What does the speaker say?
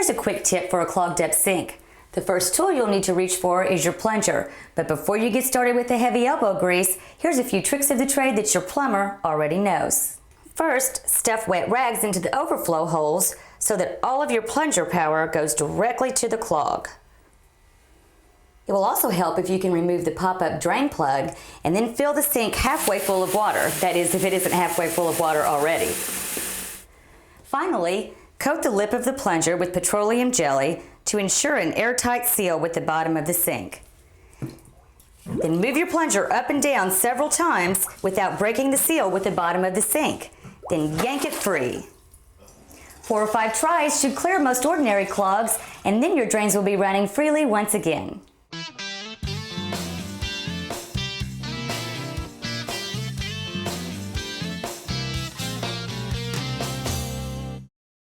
Here's a quick tip for a clogged up sink. The first tool you'll need to reach for is your plunger. But before you get started with the heavy elbow grease, here's a few tricks of the trade that your plumber already knows. First, stuff wet rags into the overflow holes so that all of your plunger power goes directly to the clog. It will also help if you can remove the pop-up drain plug and then fill the sink halfway full of water. That is, if it isn't halfway full of water already. Finally, coat the lip of the plunger with petroleum jelly to ensure an airtight seal with the bottom of the sink. Then move your plunger up and down several times without breaking the seal with the bottom of the sink. Then yank it free. 4 or 5 tries should clear most ordinary clogs, and then your drains will be running freely once again.